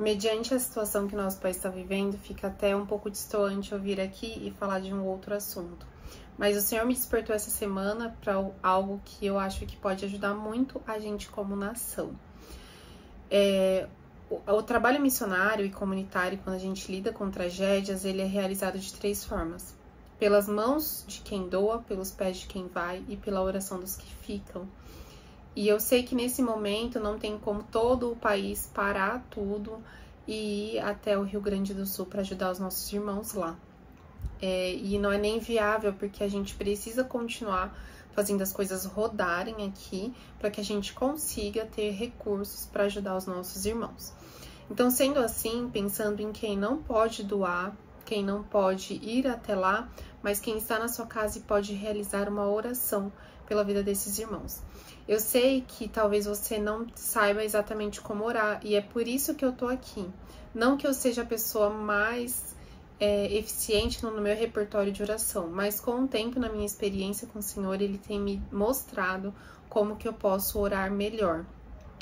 mediante a situação que nosso país está vivendo, fica até um pouco distoante eu vir aqui e falar de um outro assunto. Mas o Senhor me despertou essa semana para algo que eu acho que pode ajudar muito a gente como nação. O trabalho missionário e comunitário, quando a gente lida com tragédias, ele é realizado de 3 formas. Pelas mãos de quem doa, pelos pés de quem vai e pela oração dos que ficam. E eu sei que nesse momento não tem como todo o país parar tudo e ir até o Rio Grande do Sul para ajudar os nossos irmãos lá. E não é nem viável, porque a gente precisa continuar fazendo as coisas rodarem aqui para que a gente consiga ter recursos para ajudar os nossos irmãos. Então, sendo assim, pensando em quem não pode doar, quem não pode ir até lá, mas quem está na sua casa e pode realizar uma oração pela vida desses irmãos. Eu sei que talvez você não saiba exatamente como orar, e é por isso que eu tô aqui. Não que eu seja a pessoa mais eficiente no meu repertório de oração, mas com o tempo, na minha experiência com o Senhor, Ele tem me mostrado como que eu posso orar melhor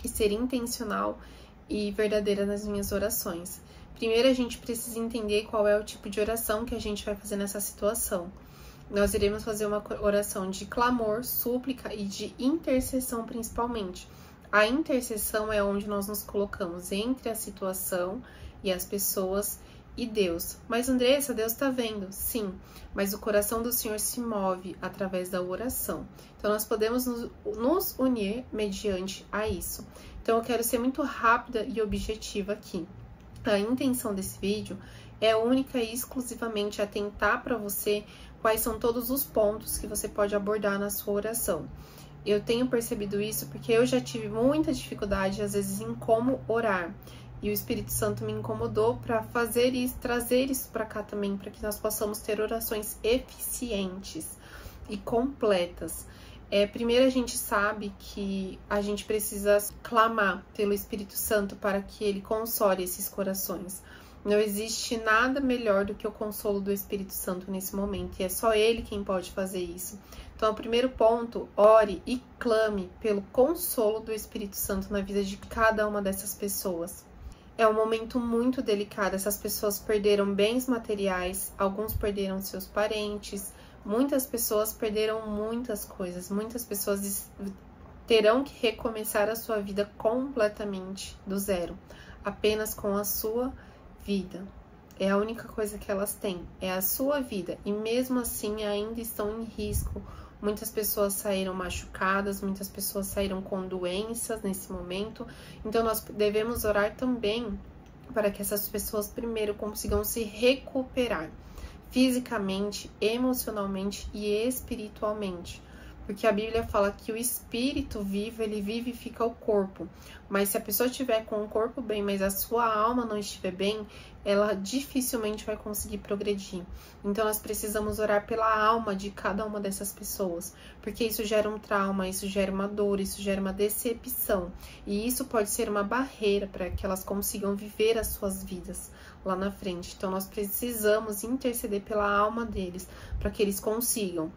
e ser intencional e verdadeira nas minhas orações. Primeiro, a gente precisa entender qual é o tipo de oração que a gente vai fazer nessa situação. Nós iremos fazer uma oração de clamor, súplica e de intercessão principalmente. A intercessão é onde nós nos colocamos entre a situação e as pessoas e Deus. Mas, Andressa, Deus está vendo? Sim, mas o coração do Senhor se move através da oração. Então, nós podemos nos unir mediante a isso. Então, eu quero ser muito rápida e objetiva aqui. A intenção desse vídeo é única e exclusivamente atentar para você quais são todos os pontos que você pode abordar na sua oração. Eu tenho percebido isso porque eu já tive muita dificuldade, às vezes, em como orar. E o Espírito Santo me incomodou para fazer isso, trazer isso para cá também, para que nós possamos ter orações eficientes e completas. Primeiro, a gente sabe que a gente precisa clamar pelo Espírito Santo para que ele console esses corações. Não existe nada melhor do que o consolo do Espírito Santo nesse momento, e é só ele quem pode fazer isso. Então, o primeiro ponto, ore e clame pelo consolo do Espírito Santo na vida de cada uma dessas pessoas. É um momento muito delicado, essas pessoas perderam bens materiais, alguns perderam seus parentes, muitas pessoas perderam muitas coisas, muitas pessoas terão que recomeçar a sua vida completamente do zero, apenas com a sua vida. É a única coisa que elas têm, é a sua vida, e mesmo assim ainda estão em risco. Muitas pessoas saíram machucadas, muitas pessoas saíram com doenças nesse momento. Então, nós devemos orar também para que essas pessoas primeiro consigam se recuperar fisicamente, emocionalmente e espiritualmente. Porque a Bíblia fala que o espírito vivo, ele vivifica o corpo. Mas se a pessoa estiver com o corpo bem, mas a sua alma não estiver bem, ela dificilmente vai conseguir progredir. Então, nós precisamos orar pela alma de cada uma dessas pessoas. Porque isso gera um trauma, isso gera uma dor, isso gera uma decepção. E isso pode ser uma barreira para que elas consigam viver as suas vidas lá na frente. Então, nós precisamos interceder pela alma deles, para que eles consigam,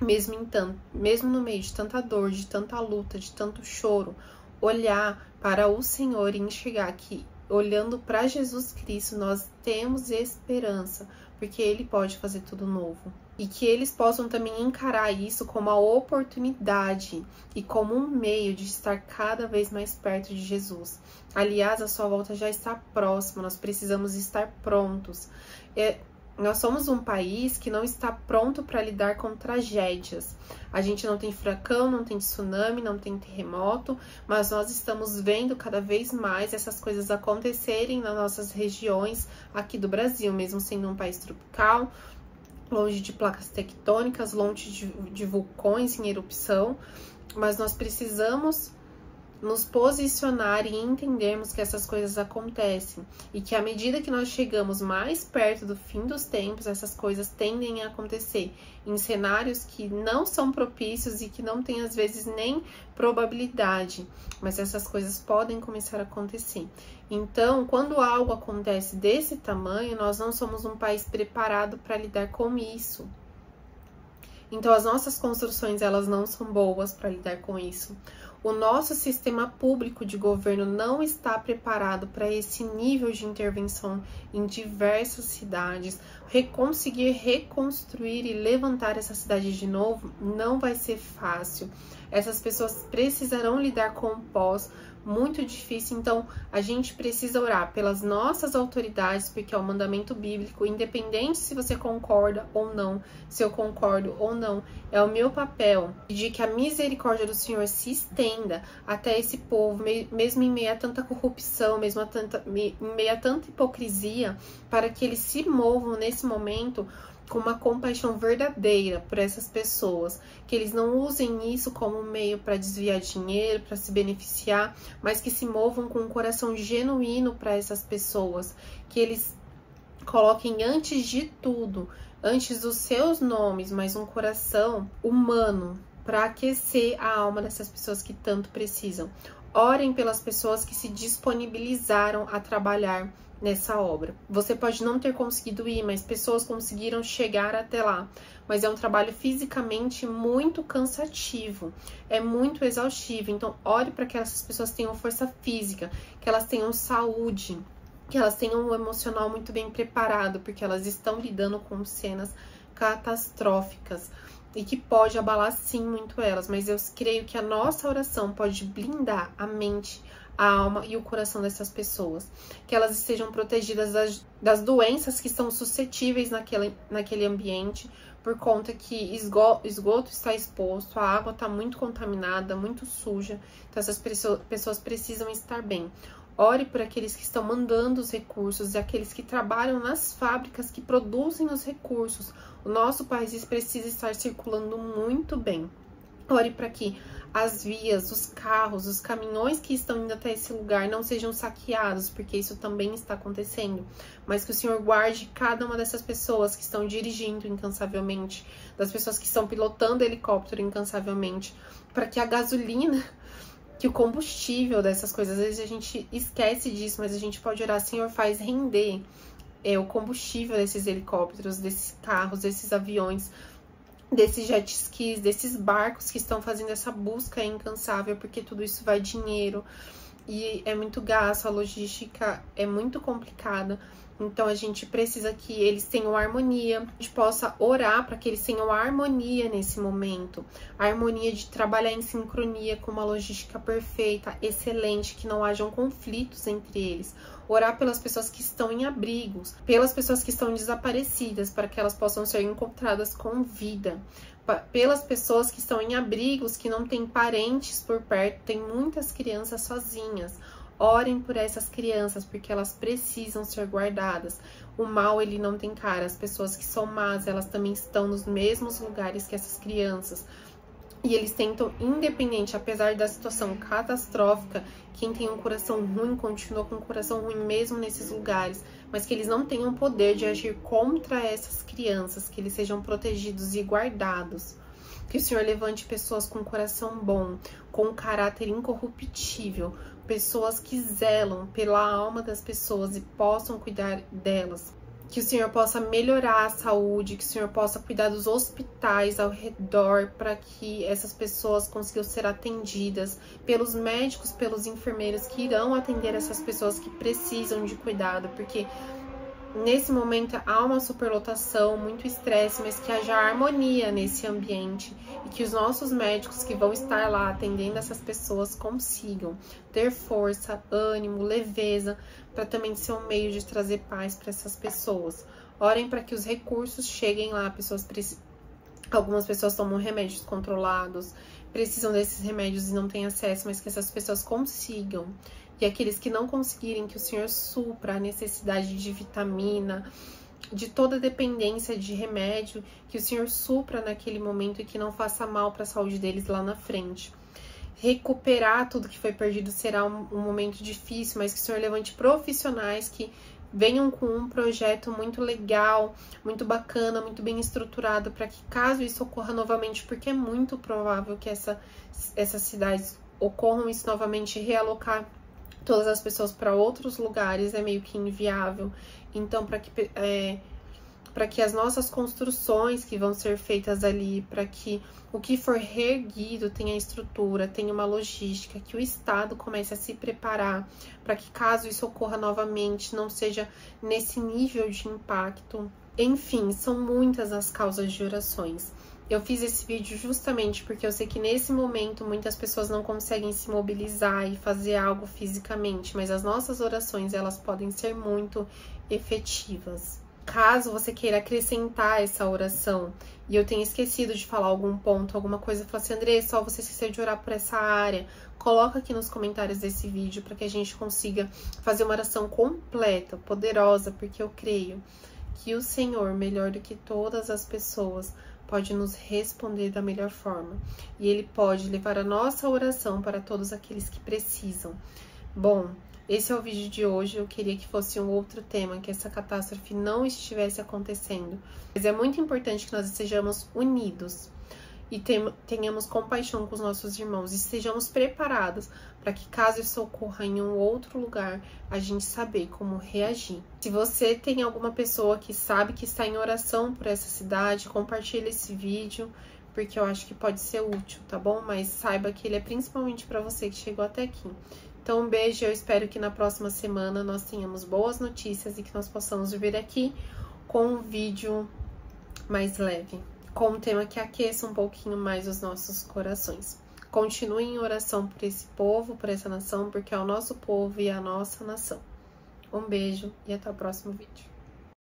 mesmo no meio de tanta dor, de tanta luta, de tanto choro, olhar para o Senhor e enxergar que, olhando para Jesus Cristo, nós temos esperança, porque Ele pode fazer tudo novo. E que eles possam também encarar isso como uma oportunidade e como um meio de estar cada vez mais perto de Jesus. Aliás, a sua volta já está próxima, nós precisamos estar prontos. Nós somos um país que não está pronto para lidar com tragédias. A gente não tem furacão, não tem tsunami, não tem terremoto, mas nós estamos vendo cada vez mais essas coisas acontecerem nas nossas regiões aqui do Brasil, mesmo sendo um país tropical, longe de placas tectônicas, longe de vulcões em erupção, mas nós precisamos nos posicionar e entendermos que essas coisas acontecem e que à medida que nós chegamos mais perto do fim dos tempos, essas coisas tendem a acontecer em cenários que não são propícios e que não têm às vezes nem probabilidade, mas essas coisas podem começar a acontecer. Então, quando algo acontece desse tamanho, nós não somos um país preparado para lidar com isso. Então, as nossas construções, elas não são boas para lidar com isso. O nosso sistema público de governo não está preparado para esse nível de intervenção em diversas cidades. Conseguir reconstruir e levantar essa cidade de novo não vai ser fácil. Essas pessoas precisarão lidar com o pós muito difícil, então a gente precisa orar pelas nossas autoridades, porque é o mandamento bíblico, independente se você concorda ou não, se eu concordo ou não, é o meu papel de que a misericórdia do Senhor se estenda até esse povo, mesmo em meio a tanta corrupção, mesmo em meio a tanta hipocrisia, para que eles se movam nesse momento com uma compaixão verdadeira por essas pessoas, que eles não usem isso como um meio para desviar dinheiro, para se beneficiar, mas que se movam com um coração genuíno para essas pessoas, que eles coloquem antes de tudo, antes dos seus nomes, mas um coração humano para aquecer a alma dessas pessoas que tanto precisam. Orem pelas pessoas que se disponibilizaram a trabalhar nessa obra. Você pode não ter conseguido ir, mas pessoas conseguiram chegar até lá. Mas é um trabalho fisicamente muito cansativo, é muito exaustivo. Então, ore para que essas pessoas tenham força física, que elas tenham saúde, que elas tenham um emocional muito bem preparado, porque elas estão lidando com cenas catastróficas e que pode abalar sim muito elas. Mas eu creio que a nossa oração pode blindar a mente, a alma e o coração dessas pessoas, que elas estejam protegidas das doenças que estão suscetíveis naquele ambiente, por conta que esgoto está exposto, a água está muito contaminada, muito suja, então essas pessoas precisam estar bem. Ore por aqueles que estão mandando os recursos e aqueles que trabalham nas fábricas que produzem os recursos. O nosso país precisa estar circulando muito bem. Ore para que as vias, os carros, os caminhões que estão indo até esse lugar não sejam saqueados, porque isso também está acontecendo. Mas que o Senhor guarde cada uma dessas pessoas que estão dirigindo incansavelmente, das pessoas que estão pilotando helicóptero incansavelmente, para que a gasolina, que o combustível dessas coisas, às vezes a gente esquece disso, mas a gente pode orar: Senhor, faz render o combustível desses helicópteros, desses carros, desses aviões, desses jet skis, desses barcos que estão fazendo essa busca incansável, porque tudo isso vai dinheiro e é muito gasto, a logística é muito complicada. Então a gente precisa que eles tenham harmonia, a gente possa orar para que eles tenham harmonia nesse momento, a harmonia de trabalhar em sincronia com uma logística perfeita, excelente, que não hajam conflitos entre eles. Orar pelas pessoas que estão em abrigos, pelas pessoas que estão desaparecidas, para que elas possam ser encontradas com vida, pelas pessoas que estão em abrigos, que não têm parentes por perto, tem muitas crianças sozinhas. Orem por essas crianças, porque elas precisam ser guardadas. O mal, ele não tem cara. As pessoas que são más, elas também estão nos mesmos lugares que essas crianças. E eles tentam, independente, apesar da situação catastrófica, quem tem um coração ruim continua com um coração ruim mesmo nesses lugares, mas que eles não tenham poder de agir contra essas crianças, que eles sejam protegidos e guardados. Que o Senhor levante pessoas com coração bom, com um caráter incorruptível, pessoas que zelam pela alma das pessoas e possam cuidar delas. Que o Senhor possa melhorar a saúde, que o Senhor possa cuidar dos hospitais ao redor, para que essas pessoas consigam ser atendidas pelos médicos, pelos enfermeiros que irão atender essas pessoas que precisam de cuidado, porque nesse momento há uma superlotação, muito estresse, mas que haja harmonia nesse ambiente e que os nossos médicos que vão estar lá atendendo essas pessoas consigam ter força, ânimo, leveza, para também ser um meio de trazer paz para essas pessoas. Orem para que os recursos cheguem lá. Algumas pessoas tomam remédios controlados, precisam desses remédios e não têm acesso, mas que essas pessoas consigam. E aqueles que não conseguirem, que o Senhor supra a necessidade de vitamina, de toda dependência de remédio, que o Senhor supra naquele momento e que não faça mal para a saúde deles lá na frente. Recuperar tudo que foi perdido será um momento difícil, mas que o Senhor levante profissionais que venham com um projeto muito legal, muito bacana, muito bem estruturado, para que caso isso ocorra novamente, porque é muito provável que essas cidades ocorram isso novamente, realocar todas as pessoas para outros lugares é meio que inviável. Então, para que para que as nossas construções que vão ser feitas ali, para que o que for reerguido tenha estrutura, tenha uma logística, que o Estado comece a se preparar para que, caso isso ocorra novamente, não seja nesse nível de impacto. Enfim, são muitas as causas de orações. Eu fiz esse vídeo justamente porque eu sei que nesse momento muitas pessoas não conseguem se mobilizar e fazer algo fisicamente, mas as nossas orações, elas podem ser muito efetivas. Caso você queira acrescentar essa oração e eu tenha esquecido de falar algum ponto, alguma coisa, fala assim, André, só você esqueceu de orar por essa área, coloca aqui nos comentários desse vídeo para que a gente consiga fazer uma oração completa, poderosa, porque eu creio que o Senhor, melhor do que todas as pessoas, pode nos responder da melhor forma. E Ele pode levar a nossa oração para todos aqueles que precisam. Bom, esse é o vídeo de hoje. Eu queria que fosse um outro tema, que essa catástrofe não estivesse acontecendo. Mas é muito importante que nós estejamos unidos e tenhamos compaixão com os nossos irmãos e estejamos preparados para que, caso isso ocorra em um outro lugar, a gente saber como reagir. Se você tem alguma pessoa que sabe que está em oração por essa cidade, compartilhe esse vídeo, porque eu acho que pode ser útil, tá bom? Mas saiba que ele é principalmente para você que chegou até aqui. Então, um beijo, eu espero que na próxima semana nós tenhamos boas notícias e que nós possamos vir aqui com um vídeo mais leve, com um tema que aqueça um pouquinho mais os nossos corações. Continue em oração por esse povo, por essa nação, porque é o nosso povo e a nossa nação. Um beijo e até o próximo vídeo.